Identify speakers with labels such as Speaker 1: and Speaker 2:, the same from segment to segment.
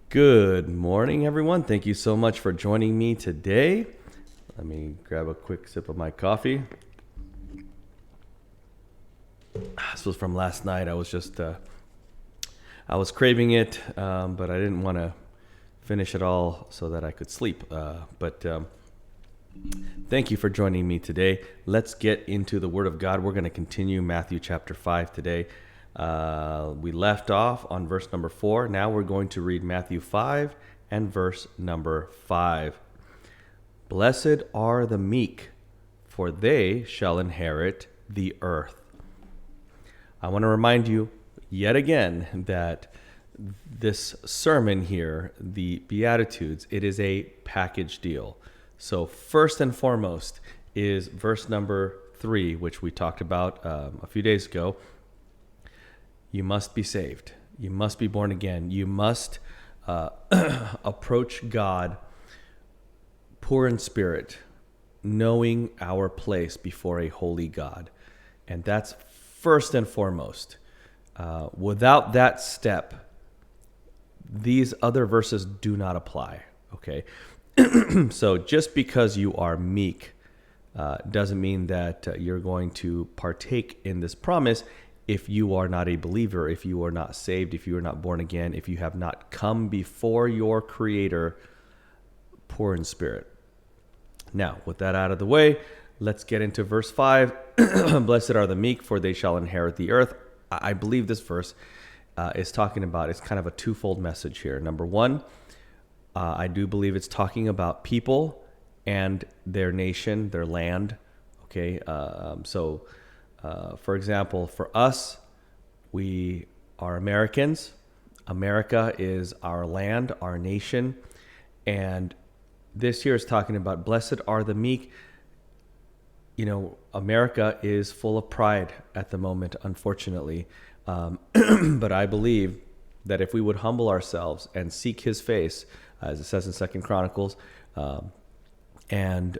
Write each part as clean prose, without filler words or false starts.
Speaker 1: Good morning, everyone. Thank you so much for joining me today. Let me grab a quick sip of my coffee. This was from last night. I was craving it, but I didn't want to finish it all so that I could sleep. But thank you for joining me today. Let's get into the Word of God. We're going to continue Matthew chapter 5 today. We left off on verse number 4. Now we're going to read Matthew 5 and verse number 5. Blessed are the meek, for they shall inherit the earth. I want to remind you yet again that this sermon here, the Beatitudes, it is a package deal. So first and foremost is verse number 3, which we talked about a few days ago. You must be saved. You must be born again. You must approach God poor in spirit, knowing our place before a holy God. And that's first and foremost. Without that step, these other verses do not apply. Okay? So just because you are meek doesn't mean that you're going to partake in this promise if you are not a believer, if you are not saved, if you are not born again, if you have not come before your Creator poor in spirit. Now, with that out of the way, let's get into verse 5. Blessed are the meek, for they shall inherit the earth. I believe this verse is talking about, it's kind of a twofold message here. Number one, I do believe it's talking about people and their nation, their land. Okay, for example, for us, we are Americans. America is our land, our nation. And this here is talking about blessed are the meek. You know, America is full of pride at the moment, unfortunately. But I believe that if we would humble ourselves and seek his face, as it says in 2 Chronicles, and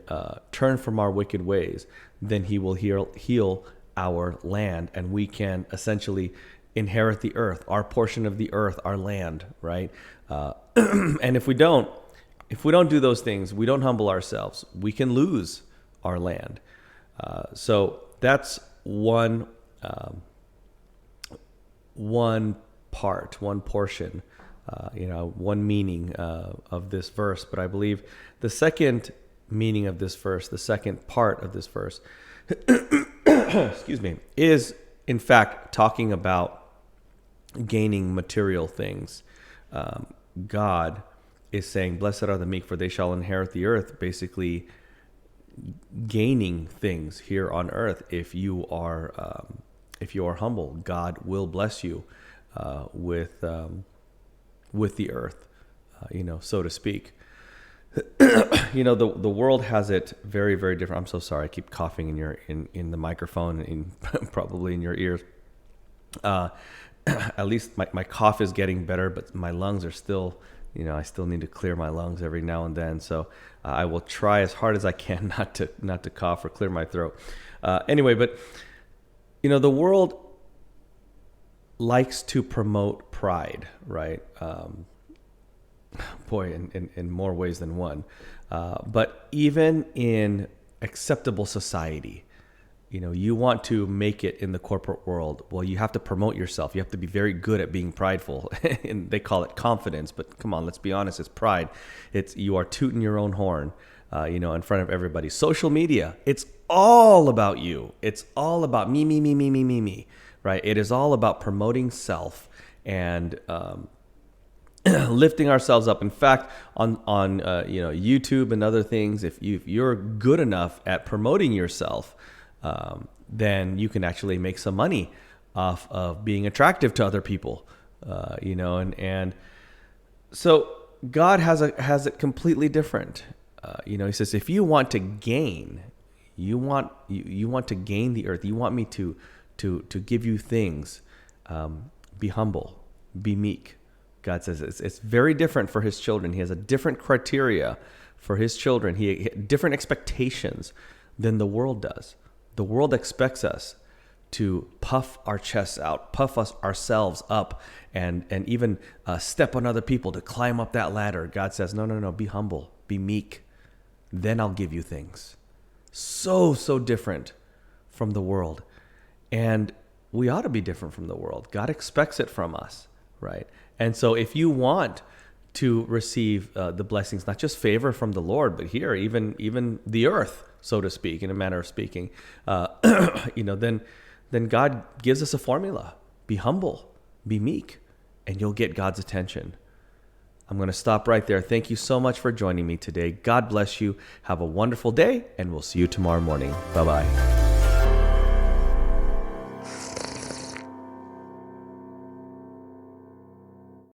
Speaker 1: turn from our wicked ways, then he will heal our land, and we can essentially inherit the earth, our portion of the earth, our land, right? And if we don't do those things, we don't humble ourselves, we can lose our land. So that's one portion, one meaning of this verse. But I believe the second meaning of this verse, the second part of this verse, excuse me, is in fact talking about gaining material things. God is saying, blessed are the meek, for they shall inherit the earth, basically gaining things here on earth. If you are humble, God will bless you with the earth, so to speak. The world has it very, very different. I'm so sorry. I keep coughing in the microphone and probably in your ears. At least my cough is getting better, but my lungs are still, I still need to clear my lungs every now and then. So I will try as hard as I can not to cough or clear my throat. Anyway, but the world likes to promote pride, right? In more ways than one. But even in acceptable society, you want to make it in the corporate world. Well, you have to promote yourself. You have to be very good at being prideful. And they call it confidence. But come on, let's be honest. It's pride. You are tooting your own horn, in front of everybody. Social media, it's all about you. It's all about me, right? It is all about promoting self and lifting ourselves up. In fact, on YouTube and other things, if you're good enough at promoting yourself, then you can actually make some money off of being attractive to other people, and so God has it completely different. He says, if you want to gain, you want to gain the earth. You want me to give you things. Be humble, be meek. God says it's very different for his children. He has a different criteria for his children. He different expectations than the world does. The world expects us to puff our chests out, puff ourselves up, and even step on other people to climb up that ladder. God says, no, be humble, be meek. Then I'll give you things. So different from the world. And we ought to be different from the world. God expects it from us, right? And so if you want to receive the blessings, not just favor from the Lord, but here, even the earth, so to speak, in a manner of speaking, then God gives us a formula. Be humble, be meek, and you'll get God's attention. I'm going to stop right there. Thank you so much for joining me today. God bless you. Have a wonderful day, and we'll see you tomorrow morning. Bye-bye.